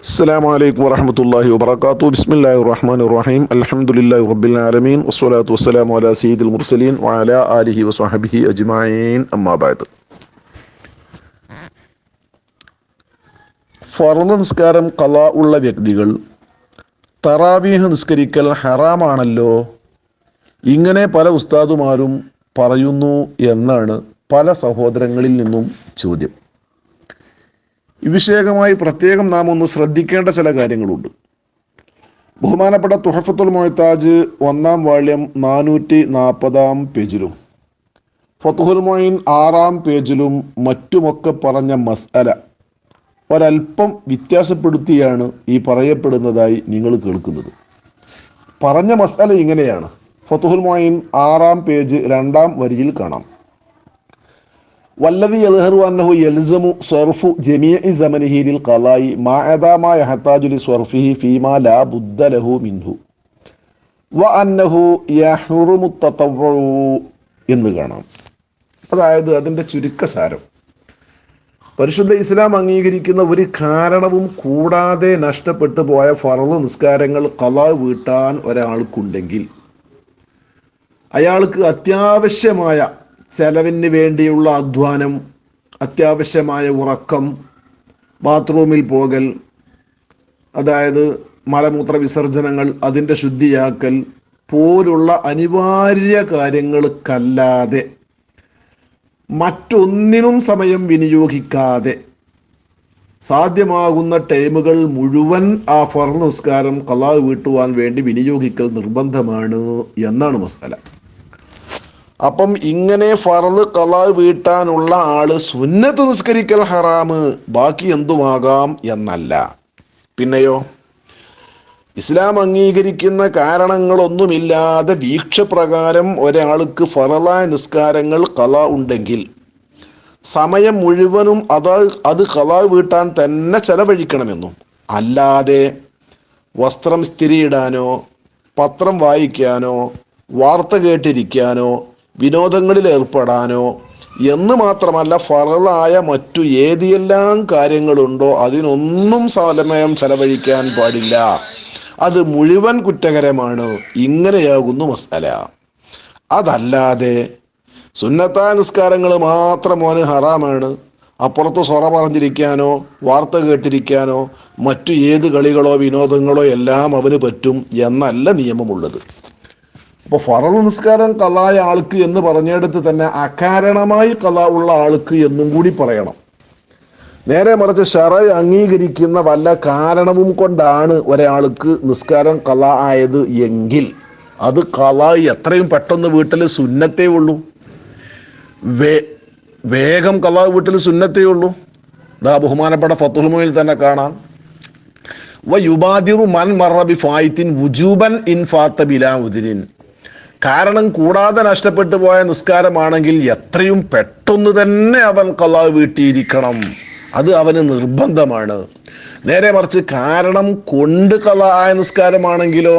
അസ്സലാമു അലൈക്കും വറഹ്മത്തുള്ളാഹി വബറകാതുഹു. ബിസ്മില്ലാഹിർ റഹ്മാനിർ റഹീം. അൽഹംദുലില്ലാഹി റബ്ബിൽ ആലമീൻ വസ്സലാത്തു വസ്സലാമു അലാ സയ്യിദിൽ മുർസലീൻ വഅലാ ആലിഹി വസ്വഹ്ബിഹി അജ്മഈൻ. അമ്മാ ബഅദ്. ഫർള് നിസ്കാരം ഖളാ ഉള്ള വ്യക്തികൾ തറാവീഹ് നിസ്കരിക്കൽ ഹറാമാണല്ലോ, ഇങ്ങനെ പല ഉസ്താദുമാരും പറയുന്നു എന്നാണ് പല സഹോദരങ്ങളിൽ നിന്നും ചോദ്യം. ഈ വിഷയകമായി പ്രത്യേകം നാം ഒന്ന് ശ്രദ്ധിക്കേണ്ട ചില കാര്യങ്ങളുണ്ട്. ബഹുമാനപ്പെട്ട തുഹഫത്തുൽ മുഅ്താജ് 1-ാം വാള്യം 440-ാം പേജിലും ഫത്ഹുൽ മുഈൻ 6-ാം പേജിലും മറ്റുമൊക്കെ പറഞ്ഞ മസ്അല ഒരൽപ്പം വ്യത്യാസപ്പെടുത്തിയാണ് ഈ പറയപ്പെടുന്നതായി നിങ്ങൾ കേൾക്കുന്നത്. പറഞ്ഞ മസ്അല ഇങ്ങനെയാണ്. ഫത്ഹുൽ മുഈൻ 6-ാം പേജ് 2-ാം വരിയിൽ കാണാം: വല്ലദി യദ്ഹറു അന്നഹു യൽസമു സർഫു ജമീഇ സമനിഹി ലിൽ ഖളാഇ മഅദാ മാ യഹ്താജു ലി സർഫിഹി ഫീമാ ലാ ബുദ്ദ ലഹു മിൻഹു വ അന്നഹു യഹ്റുമു തതവ്വു എന്ന് കാണാം. അതായത് അതിൻ്റെ ചുരുക്കസാരം, പരിശുദ്ധ ഇസ്ലാം അംഗീകരിക്കുന്ന ഒരു കാരണവും കൂടാതെ നഷ്ടപ്പെട്ടു പോയ ഫർള് നിസ്കാരങ്ങൾ ഖളാ വീട്ടാൻ ഒരാൾക്കുണ്ടെങ്കിൽ അയാൾക്ക് അത്യാവശ്യമായ ചെലവിന് വേണ്ടിയുള്ള അധ്വാനം, അത്യാവശ്യമായ ഉറക്കം, ബാത്റൂമിൽ പോകൽ, അതായത് മലമൂത്ര വിസർജനങ്ങൾ, അതിൻ്റെ ശുദ്ധിയാക്കൽ പോലുള്ള അനിവാര്യ കാര്യങ്ങൾക്കല്ലാതെ മറ്റൊന്നിനും സമയം വിനിയോഗിക്കാതെ സാധ്യമാകുന്ന ടൈമുകൾ മുഴുവൻ ആ ഫർള് നിസ്കാരം ഖളാ വീട്ടുവാൻ വേണ്ടി വിനിയോഗിക്കൽ നിർബന്ധമാണ് എന്നാണ് മസ്അല. അപ്പം ഇങ്ങനെ ഫർള് ഖളാ വീട്ടാനുള്ള ആള് സുന്നത്ത് നിസ്കരിക്കൽ ഹറാമ്, ബാക്കി എന്തുമാകാം എന്നല്ല. പിന്നെയോ, ഇസ്ലാം അംഗീകരിക്കുന്ന കാരണങ്ങളൊന്നുമില്ലാതെ വീക്ഷപ്രകാരം ഒരാൾക്ക് ഫർളായ നിസ്കാരങ്ങൾ ഖളാ ഉണ്ടെങ്കിൽ സമയം മുഴുവനും അത് ഖളാ വീട്ടാൻ തന്നെ ചെലവഴിക്കണമെന്നും, അല്ലാതെ വസ്ത്രം സ്ഥിരിയിടാനോ പത്രം വായിക്കാനോ വാർത്ത കേട്ടിരിക്കാനോ വിനോദങ്ങളിൽ ഏർപ്പെടാനോ എന്ന് മാത്രമല്ല, ഫർളായ മറ്റു ഏതെല്ലാം കാര്യങ്ങളുണ്ടോ അതിനൊന്നും സമയം ചെലവഴിക്കാൻ പാടില്ല, അത് മുഴുവൻ കുറ്റകരമാണ്. ഇങ്ങനെയാകുന്നു മസ്അല. അതല്ലാതെ സുന്നത്തായ നിസ്കാരങ്ങൾ മാത്രം അവന് ഹറാമാണ്, അപ്പുറത്ത് സൊറ പറഞ്ഞിരിക്കാനോ വാർത്ത കേട്ടിരിക്കാനോ മറ്റു ഏത് കളികളോ വിനോദങ്ങളോ എല്ലാം അവന് പറ്റും എന്നല്ല നിയമമുള്ളത്. അപ്പോൾ ഫർള് നിസ്കാരം ഖളായ ആൾക്ക് എന്ന് പറഞ്ഞെടുത്ത് തന്നെ അകാരണമായി ഖളാ ഉള്ള ആൾക്ക് എന്നും കൂടി പറയണം. നേരെ മറിച്ച് ശറഅ് അംഗീകരിക്കുന്ന വല്ല കാരണവും കൊണ്ടാണ് ഒരാൾക്ക് നിസ്കാരം ഖളാ ആയത് എങ്കിൽ അത് ഖളാ എത്രയും പെട്ടെന്ന് വീട്ടിൽ സുന്നത്തേ ഉള്ളൂ, വേഗം ഖളാ വീട്ടിൽ സുന്നത്തേ ഉള്ളൂ. ദാ ബഹുമാനപ്പെട്ട ഫത്ഹുൽ മുഈനിൽ തന്നെ കാണാം: വയുബാദിറു മൻ മറ ബിഫായിത്തിൻ വുജൂബൻ ഇൻ ഫാത്ത ബിലാ ഉദ്രിൻ. കാരണം കൂടാതെ നഷ്ടപ്പെട്ടു പോയ നിസ്കാരമാണെങ്കിൽ എത്രയും പെട്ടെന്ന് തന്നെ അവൻ ഖളാ വീട്ടിയിരിക്കണം, അത് അവന് നിർബന്ധമാണ്. നേരെ മറിച്ച് കാരണം കൊണ്ട് ഖളാ ആയ നിസ്കാരമാണെങ്കിലോ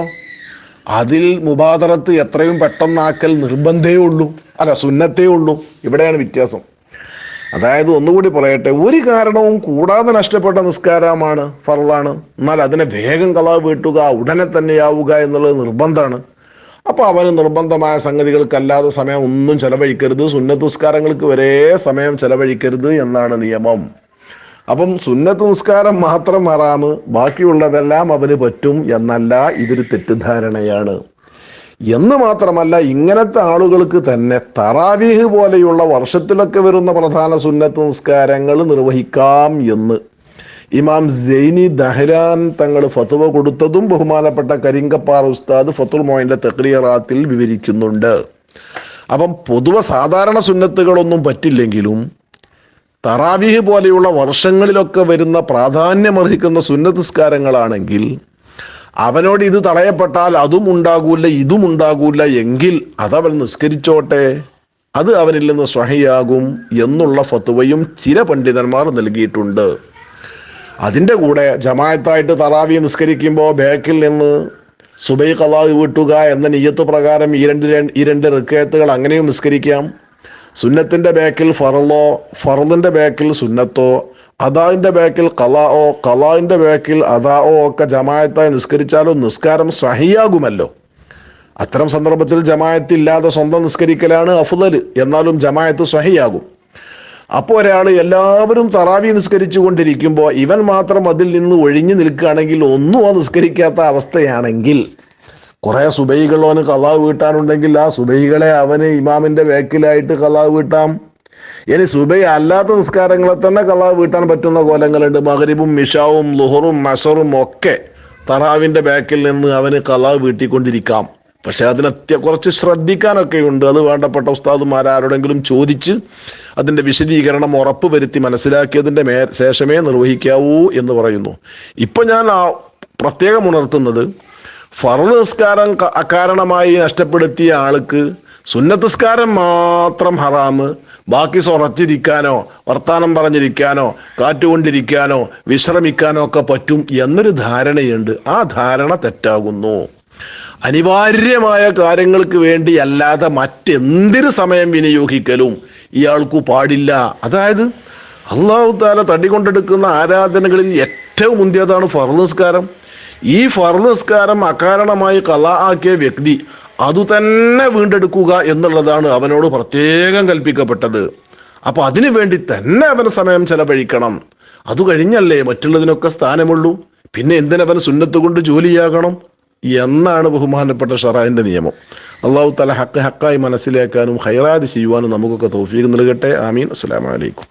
അതിൽ മുബാദറത്ത് എത്രയും പെട്ടെന്നാക്കൽ നിർബന്ധേ ഉള്ളൂ, അല്ല സുന്നത്തേ ഉള്ളൂ. ഇവിടെയാണ് വ്യത്യാസം. അതായത് ഒന്നുകൂടി പറയട്ടെ, ഒരു കാരണവും കൂടാതെ നഷ്ടപ്പെട്ട നിസ്കാരമാണ്, ഫർളാണ്, എന്നാൽ അതിനെ വേഗം ഖളാ വീട്ടുക, ഉടനെ തന്നെയാവുക എന്നുള്ളത് നിർബന്ധമാണ്. അപ്പോൾ അവന് നിർബന്ധമായ സംഗതികൾക്കല്ലാതെ സമയം ഒന്നും ചെലവഴിക്കരുത്, സുന്നത്ത് നിസ്കാരങ്ങൾക്ക് വരെ സമയം ചെലവഴിക്കരുത് എന്നാണ് നിയമം. അപ്പം സുന്നത്ത് നിസ്കാരം മാത്രം ഹറാമ്, ബാക്കിയുള്ളതെല്ലാം അവന് പറ്റും എന്നല്ല, ഇതൊരു തെറ്റിദ്ധാരണയാണ്. എന്ന് മാത്രമല്ല, ഇങ്ങനത്തെ ആളുകൾക്ക് തന്നെ തറാവീഹ് പോലെയുള്ള വർഷത്തിലൊക്കെ വരുന്ന പ്രധാന സുന്നത്ത് നിസ്കാരങ്ങൾ നിർവഹിക്കാം എന്ന് ഇമാം സൈനി ദഹ്ലാൻ തങ്ങൾ ഫത്വ കൊടുത്തതും ബഹുമാനപ്പെട്ട കരിങ്കപ്പാറ ഉസ്താദ് ഫത്ഹുൽ മുഈനിന്റെ തഖ്രീറാത്തിൽ വിവരിക്കുന്നുണ്ട്. അപ്പം പൊതുവെ സാധാരണ സുന്നത്തുകളൊന്നും പറ്റില്ലെങ്കിലും തറാവീഹ് പോലെയുള്ള വർഷങ്ങളിലൊക്കെ വരുന്ന പ്രാധാന്യമർഹിക്കുന്ന സുന്നത്ത് നിസ്കാരങ്ങളാണെങ്കിൽ അവനോട് ഇത് തടയപ്പെട്ടാൽ അതും ഉണ്ടാകൂല ഇതും ഉണ്ടാകൂല എങ്കിൽ അതവൻ നിസ്കരിച്ചോട്ടെ, അത് അവനിൽ നിന്ന് സ്വഹിയാകും എന്നുള്ള ഫത്വയും ചില പണ്ഡിതന്മാർ നൽകിയിട്ടുണ്ട്. അതിൻ്റെ കൂടെ ജമാഅത്തായിട്ട് തറാവീഹ് നിസ്കരിക്കുമ്പോൾ ബാക്കിൽ നിന്ന് സുബഹി ഖളാ വീട്ടുക എന്ന നിയ്യത്ത് പ്രകാരം ഈ രണ്ട് റക്അത്തുകൾ അങ്ങനെയും നിസ്കരിക്കാം. സുന്നത്തിൻ്റെ ബാക്കിൽ ഫർളോ ഫർളിൻ്റെ ബാക്കിൽ സുന്നത്തോ അദാഇന്റെ ബാക്കിൽ ഖലാഓ, ഖലാഇന്റെ ബാക്കിൽ അദാഓ ഒക്കെ ജമാഅത്തായി നിസ്കരിച്ചാലും നിസ്കാരം സ്വഹിയാകുമല്ലോ. അത്തരം സന്ദർഭത്തിൽ ജമാഅത്ത് ഇല്ലാതെ സ്വന്തം നിസ്കരിക്കലാണ് അഫ്ളൽ, എന്നാലും ജമാഅത്ത് സ്വഹിയാകും. അപ്പോൾ ഒരാൾ എല്ലാവരും തറാവി നിസ്കരിച്ചു കൊണ്ടിരിക്കുമ്പോൾ ഇവൻ മാത്രം അതിൽ നിന്ന് ഒഴിഞ്ഞു നിൽക്കുകയാണെങ്കിൽ ഒന്നും നിസ്കരിക്കാത്ത അവസ്ഥയാണെങ്കിൽ, കുറേ സുബൈകളോന് ഖലാ വീട്ടാനുണ്ടെങ്കിൽ ആ സുബൈകളെ അവന് ഇമാമിന്റെ ബാക്കിലായിട്ട് ഖലാ വീട്ടാം. ഇനി സുബൈ അല്ലാത്ത നിസ്കാരങ്ങളെ തന്നെ ഖലാ വീട്ടാൻ പറ്റുന്ന കോലങ്ങളുണ്ട്. മഗ്രിബും ഇശാവും ളുഹറും അസറും ഒക്കെ തറാവിന്റെ ബാക്കിൽ നിന്ന് അവന് ഖലാ വീട്ടിക്കൊണ്ടിരിക്കാം. പക്ഷെ അതിനെ കുറച്ച് ശ്രദ്ധിക്കാനൊക്കെ ഉണ്ട്. അത് വേണ്ടപ്പെട്ട ഉസ്താദുമാരാരോടെങ്കിലും ചോദിച്ച് അതിൻ്റെ വിശദീകരണം ഉറപ്പ് വരുത്തി മനസ്സിലാക്കിയതിൻ്റെ ശേഷമേ നിർവഹിക്കാവൂ എന്ന് പറയുന്നു. ഇപ്പം ഞാൻ പ്രത്യേകം ഉണർത്തുന്നത്, ഫർദ് നിസ്കാരം അകാരണമായി നഷ്ടപ്പെടുത്തിയ ആൾക്ക് സുന്നത്ത് നിസ്കാരം മാത്രം ഹറാമ്, ബാക്കി സൊറച്ചിരിക്കാനോ വർത്താനം പറഞ്ഞിരിക്കാനോ കാറ്റുകൊണ്ടിരിക്കാനോ വിശ്രമിക്കാനോ ഒക്കെ പറ്റും എന്നൊരു ധാരണയുണ്ട്. ആ ധാരണ തെറ്റാകുന്നു. അനിവാര്യമായ കാര്യങ്ങൾക്ക് വേണ്ടി അല്ലാതെ മറ്റെന്തിനു സമയം വിനിയോഗിക്കലും ഇയാൾക്കു പാടില്ല. അതായത് അല്ലാഹു തആല തടികൊണ്ടെടുക്കുന്ന ആരാധനകളിൽ ഏറ്റവും മുന്തിയതാണ് ഫർദ് നിസ്കാരം. ഈ ഫർദ് നിസ്കാരം അകാരണമായി ഖലാ ആക്കിയ വ്യക്തി അതുതന്നെ വീണ്ടെടുക്കുക എന്നുള്ളതാണ് അവനോട് പ്രത്യേകം കൽപ്പിക്കപ്പെട്ടത്. അപ്പൊ അതിനു വേണ്ടി തന്നെ അവന് സമയം ചെലവഴിക്കണം. അത് കഴിഞ്ഞല്ലേ മറ്റുള്ളതിനൊക്കെ സ്ഥാനമുള്ളൂ. പിന്നെ എന്തിനവൻ സുന്നത്ത് കൊണ്ട് ജോലിയാകണം എന്നാണ് ബഹുമാനപ്പെട്ട ഷറഅന്റെ നിയമം. അല്ലാഹു തആല ഹക്കായി മനസ്സിലാക്കാനും ഖൈറാത്ത് ചെയ്യുവാനും നമുക്കൊക്കെ തൗഫീഖ് നൽകട്ടെ. ആമീൻ. അസ്സലാമു അലൈക്കും.